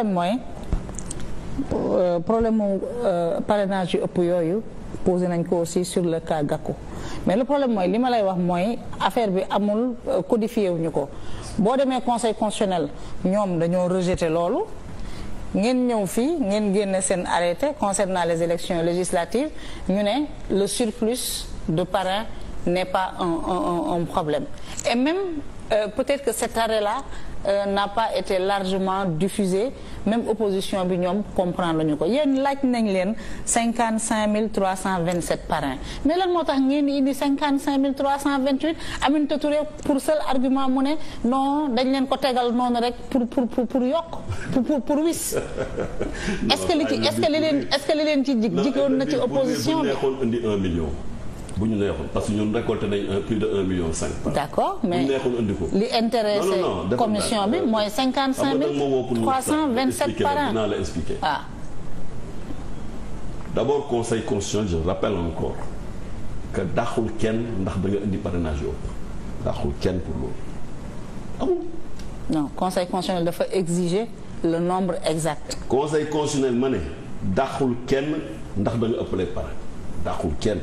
mooy problème mu parrainage yu ëpp yooyu posé nañ ko aussi sur le cas Gakou mais le problème mooy li ma lay wax mooy affaire bi amul codifié wuñu ko boo demee conseil constitutionnel ñoom dañoo rejeté loolu ngeen ñëw fii ngeen génne seen arrêté concernant les élections législatives ñu ne le surplus de parrain n'est pas un problème et même peut-être que cet arrêt-là n'a pas été largement diffusé même opposition bi ñoom comprendre ñu ko yéen laaj nañ leen 55 327 parrains mais lan moo tax ngeen indi 55 328 Aminata Touré pour seul argument mu ne non dañ leen ko tegal noonu rek pour yokk pour wis est-ce que li leen ci jikoon na ci opposition bi indi 1 million bu ñu neexoon parce que ñun récolté nañ plus de 1,5 million. d'accord mais bu ñu neexoon indi ko. li intéressé commission bi mooy 55 327 parrains. dinaa la expliquer. ah. d'abord conseil constitutionnel je rappelle encore que dàqul kenn ndax da nga indi parrainage yooyu dàqul kenn pour loolu amul. non conseil constitutionnel dafa exiger le nombre exact. conseil constitutionnel ma ne dàqul kenn ndax da nga ëppale parrain dàqul kenn.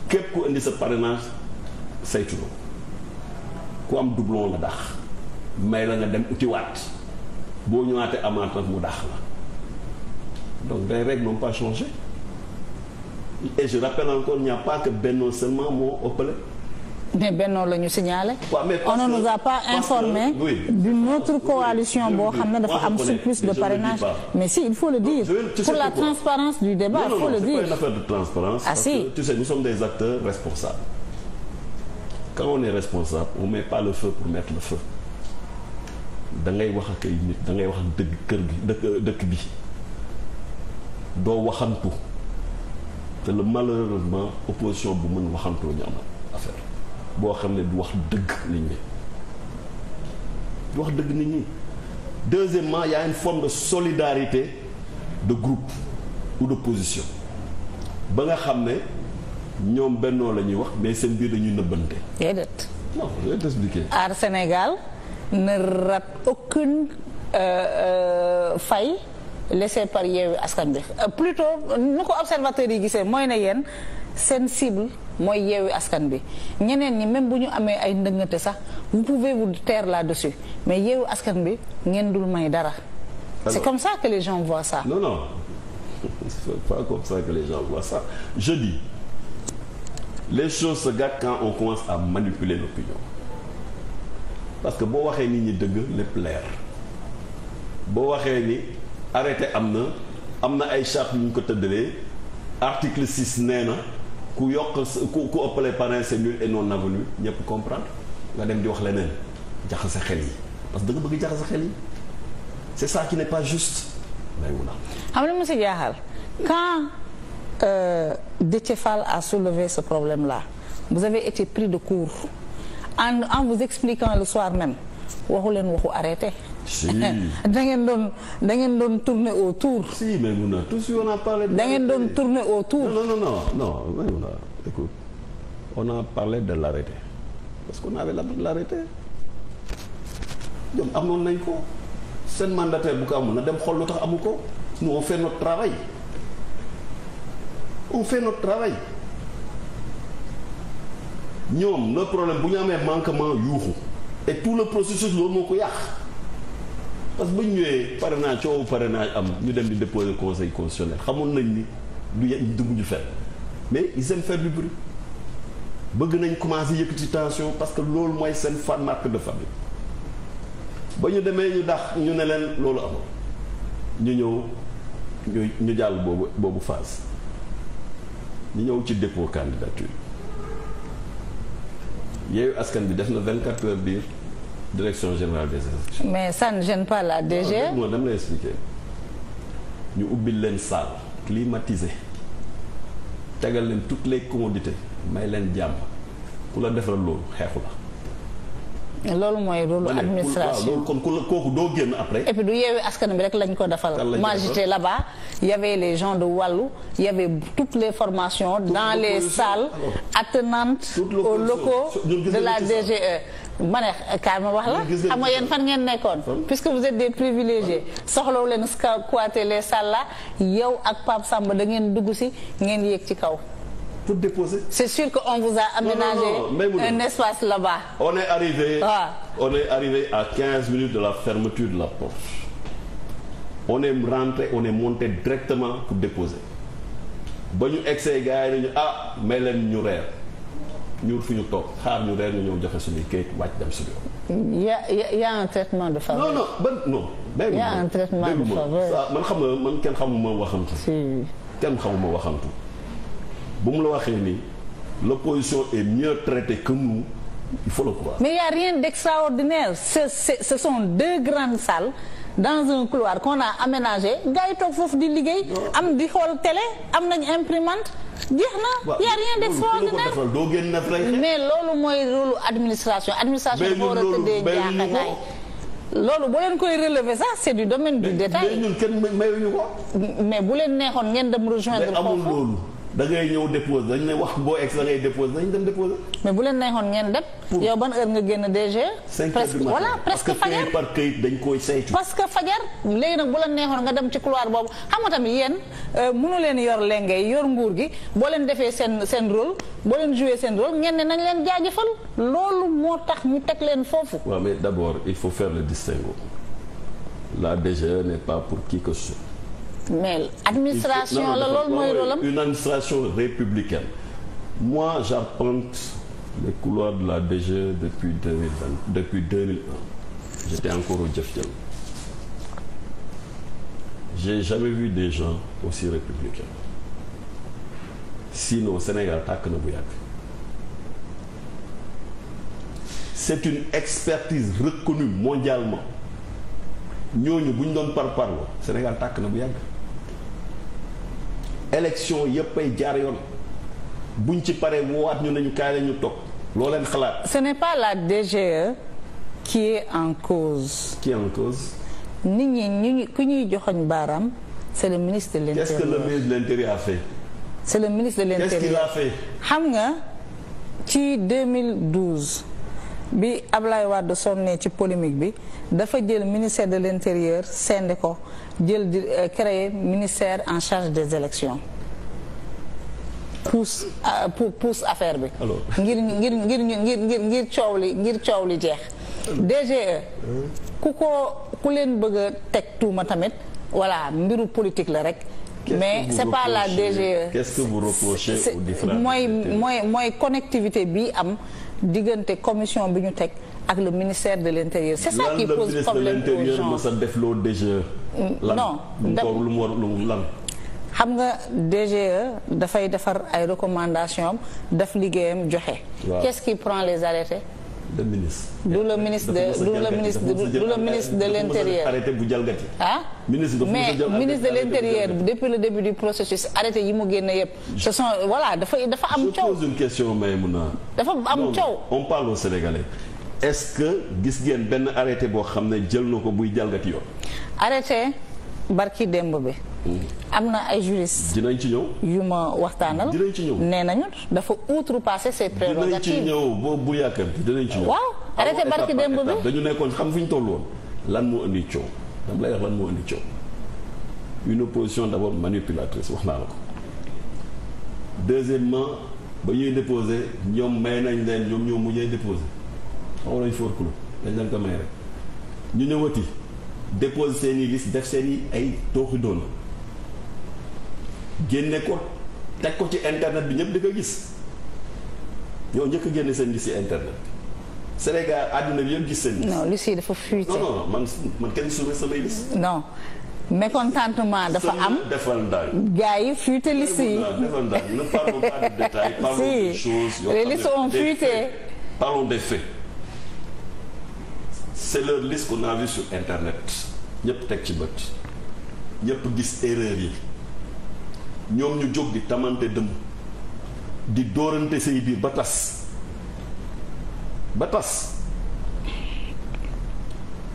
képp ku indi sa parrainage saytu ko ku am doublon la dax may la nga dem utiwaat boo ñëwaatee amaat nag mu dax la donc les règles n'ont pas changé et je rappelle encore il n'y a pas que Benno seulement moo ëppale. mais Benno la ñu signalé. Ouais, mais on ne nous a pas informé d'une autre coalition boo xam ne dafa am surplus de parrainage. mais si il faut le dire pour la transparence du débat il faut le dire. C'est pas une affaire de transparence. Ah si. Que, tu sais, nous sommes des acteurs responsables. Quand on est responsable on met pas le feu pour mettre le feu da ngay wax ak ay nit da ngay wax ak dëgg kër gi dëkk bi doo waxantu te le malheureusement opposition bu mën waxantoo ñu am affaire. boo xam ne du wax dëgg nit ñi du wax dëgg nit ñi deuxièmement il y a une forme de solidarité de groupe ou de position ba nga xam ne ñoom bennoo la ñuy wax mais seen biir dañuy nëbbante. déedéet. non je vais t'expliquer. Aar Sénégal ne rate aucune faille laissée par Yewwi Askan Wi plutôt nu ko observateurs yi gisee mooy ne yéen seen cible. mooy Yewwi Askan bi ñeneen ñi même bu ñu amee ay ndëngate sax vous pouvez vous taire là-dessus mais Yewwi Askan bi ngeen dul may dara. C'est comme ça que les gens voient ça. Non c'est pas comme ça que les gens voient ça je dis les choses se gâtent quand on commence à manipuler l'opinion parce que boo waxee nit ñi dëgg lépp leer boo waxee ni arrêté am na ay charte yu ñu ko tëddalee article 6 nee na. ku yokk ku ëppale parrain c'est nul et non avenu ñëpp comprendre nga dem di wax leneen jaxase xel yi parce que da nga bëgg jaxase xel yi c'est ça qui n'est pas juste. xam nga monsieur Diakhar quand Déthié Fall a soulevé ce problème-là vous avez été pris de court en vous expliquant le soir même waxu leen waxu arrêté. si da ngeen doon tourner autour. si mais mun na tout si on a parlé. da ngeen doon tourner autour. non écoute on a parlé de l'arrêté parce qu'on avait l'habitude de l'arrêté ñoom amoon nañ ko seen mandataire bu ko amul na dem xool lu tax amu ko nous on fait notre travail ñoom le problème bu ñu amee manquement yuuxu et tout le processus loolu moo ko yàq. parce que bu ñu ñëwee parrainage am ñu dem di déposer conseil constitutionnel xamoon nañ ni du dugg ñu fenn mais ils aiment faire du bruit bëgg nañ commencer yëkkati tension parce que loolu mooy seen marque de fabrique ba ñu demee ñu dax ñu ne leen loolu amul ñu ñëw ñu jàll boobu phase ñu ñëw ci dépôt candidature Yewwi Askan bi def na 24 heures biir direction générale des élections. mais ça ne gêne pas la DG. non dama lay expliquer ñu ubbil leen salle climatisée tegal leen toutes les commodités may leen jàmm ku la defaral loolu xeexu la. loolu mooy rôle administration kon kooku doo génn après. et puis du Yewwi Askan bi rek lañ ko defal. moi j'étais là-bas il y avait les gens de Wallu il y avait toutes les formations dans les salles attenantes aux locaux de la DGE. ma ne kaay ma wax la xam nga yéen fan ngeen nekkoon puisque vous êtes des privilégiés soxlawu leen squatter les salles là yow ak Pape Samba da ngeen dugg si ngeen yéeg ci kaw. pour déposer. C'est sûr que on vous a aménagé un espace là-bas. On est arrivé à 15 minutes de la fermeture de la porte. On est rentré, on est monté directement pour déposer. ba ñu egsee gars yi nañu may leen ñu reer ñu fu ñu toog xaar ñu reer ñu ñëw joxe suñuy kayit wàcc dem suñu yoon. y a un traitement de faveur. non. y a un traitement de faveur. man xam nga man kenn xamuma waxantu. kenn xamuma waxantu. bu mu la waxee ni l'opposition est mieux traitée que nous il faut le croire. Mais il y a rien d'extraordinaire. Ce sont deux grandes salles dans un couloir qu'on a aménagé gars yi toog foofu di liggéey. am di xool télé am nañ imprimante jeex na. y a rien d'extraordinaire. mais loolu mooy rôle administration. administration dafa war a tëddee njaaxanaay. loolu boo leen koy relever ça c'est du domaine du détail. mais ñun kenn mayuñu ko. mais bu leen neexoon ngeen dem rejoindre. mais amul loolu. da ngay ñëw déposer dañ ne wax boo ex da ngay déposer dañ dem déposer. mais bu leen neexoon ngeen dem. yow ban heure nga génn DG. 5 heures du matin voilà presque fajar parce que par këyit dañ koy saytu. parce que fajar léegi nag bu la neexoon nga dem ci couloir boobu xam nga tamit yéen mënu leen yor lengay yor nguur gi boo leen defee seen rôle boo leen jouer seen rôle ngeen ne nañ leen jaajëfal loolu moo tax ñu teg leen foofu. waaw mais d'abord il faut faire le distinguo la DGE n'est pas pour qui que ce soit. mais administration la loolu mooy rôle am. Une administration républicaine. Moi j'arpente les couloirs de la DGE depuis 2001. J'étais encore au Jëf Jël. J'ai jamais vu des gens aussi républicains. Sinon Sénégal tàkk na bu yàgg. C'est une expertise reconnue mondialement. ñooñu bu ñu doon parparloo Sénégal tàkk na bu yàgg. élection yëpp ay jaar yoon buñ ci paree woowaat ñu nañu kaay la ñu toog loo leen xalaat. Ce n'est pas la DGE qui est en cause. Qui est en cause. nit ñi ku ñuy joxoñ baaraam c'est le ministre de l'Intérieur. Qu'est-ce que le ministre de l'Intérieur a fait. C'est le ministre de l'Intérieur. Qu'est-ce qu'il a fait. xam nga ci 2012 bi Ablaye Wade sonnee ci polémique bi dafa jël ministère de l'Intérieur sende ko jël di créer ministère en charge des élections pousse affaire bi. alors ngir coow li jeex. DGE ku leen bëgg a teg tuuma tamit voilà mbiru politique la rek. mais c'est pas la DGE. Qu'est-ce que vous reprochez aux différents mooy connectivité bi am diggante commission bi ñu teg ak le ministère de l'Intérieur. C'est ça qui pose problème aux gens. sa def loo DGE. non lu mu war lan. xam nga DGE dafay defar ay recommandations def liggéeyam joxe. Qu'est-ce qui prend les arrêtés. le ministre. du le ministre de l'Intérieur. arrêté bu jalgati. ministre de l'Intérieur depuis le début du processus arrêté yi mu génne yëpp. ce sont voilà dafa am coow. je pose une question Maïmouna. dafa am coow. on parle aux Sénégalais. est-ce que gis ngeen benn arrêté boo xam ne jël na ko buy jalgati yoon. arrêté barki démb bi. am na ay juristes. dinañ ci ñëw. yu ma waxtaanal. dinañ ci ñëw nee nañu dafa outrepasser ses prérogatives. dinañ ci ñëw boobu bu yàkkamti dinañ ci ñëw. waaw arrêté barki démb bi dañu nekkoon xam fu ñu toll woon. lan moo indi coow dama lay wax lan moo indi coow. une opposition d'abord manipulatrice wax naa la ko. deuxièmement ba ñuy déposer ñoom may nañ leen ñoom ñoo mujjee déposer xaw nañ forclos dañ leen ko may rek ñu ñëwati déposer seen i liste def seen i ay tooxi doona génne ko teg ko ci internet bi ñëpp di ko gis ñoo njëkk a génne seen liste ci internet bi Sénégal àdduna bi yëpp gis seen liste. non liste yi dafa fuité. non man kenn suufee samay liste. non mécontentement dafa am. defal ndaay. gars yi fuité liste yi. defal ndaay ne parlons pas de détails. parlons des choses. les listes ont fuité. Parlons des faits. C'est leur liste qu'on a vue sur internet ñëpp teg ci bët ñëpp gis erreur yi ñoom ñu jóg di tamante dëmm di dóorante say biir ba tas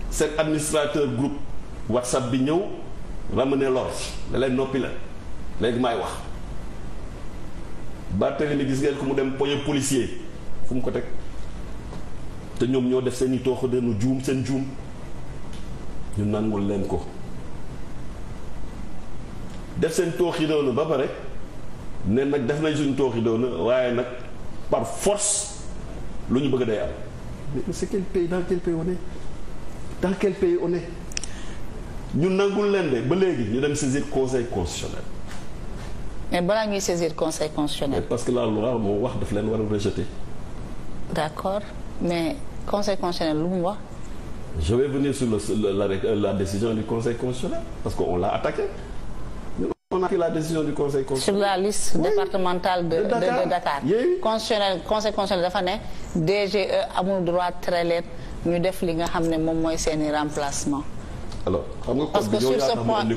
seen administrateur groupe WhatsApp bi ñëw ramener l'ordre da leen noppi la léegi maay wax Barthélémy gis ngeen ko mu dem poñe policier fu mu ko teg te ñoom ñoo def seen i tooxu denu juum seen juum ñu nangul leen ko def seen tooxi doona ba pare ne nag def nañ suñu tooxi doona waaye nag par force lu ñu bëgg day am mais c'est quel pays dans quel pays on est dans quel pays on est ñu nangul leen de ba léegi ñu dem saisir conseil constitutionnel. mais balaa ñuy saisir conseil constitutionnel. parce que la loi moo wax daf leen war a rejeter. d'accord mais conseil constitutionnel lu mu wax. je vais venir sur la décision du conseil constitutionnel parce que on l'a attaqué. On a pris la décision du conseil constitutionnel. Sur la liste départementale de Dakar. Oui. Conseil constitutionnel dafa ne DGE amul droit tere leen ñu def li nga xam ne moom mooy seeni remplacement. alors xam nga parce que sur ce point indi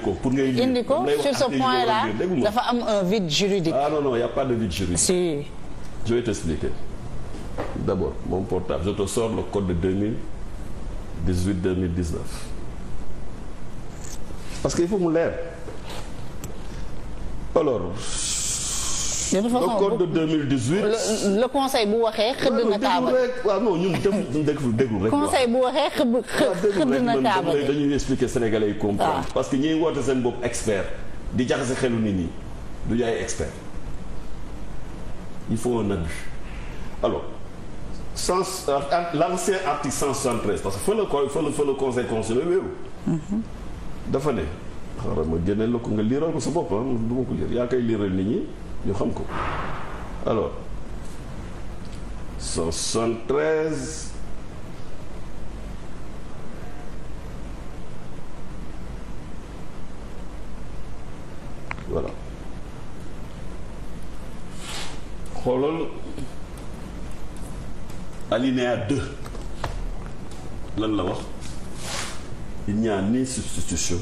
ko sur ce point là dafa am un vide juridique. ah non il y a pas de vide juridique. si. je vais t'expliquer. d'abord mon portable je te sors le code de 2018-2019 parce que il faut mu leer. alors. de toute façon le code de 2018. le conseil bu waxee xëdd na kaaba. waaw non ñun déglu rek. conseil bu waxee xëdd na kaaba dañuy expliquer sénégalais yi comprendre. parce que ñiy woote seen bopp expert di jaxase xelu nit ñi du ñu ay expert il faut un abus. alors l'ancien article 173 parce que fa le conseil constitutionnel wéeru. dafa ne. xaaral ma génneel la ko nga liiral ko sa bopp ah du ma ko liir yaa koy liiral nit ñi ñu xam ko alors 173 voilà xoolal alinéa 2 lan la wax il n'y a ni substitution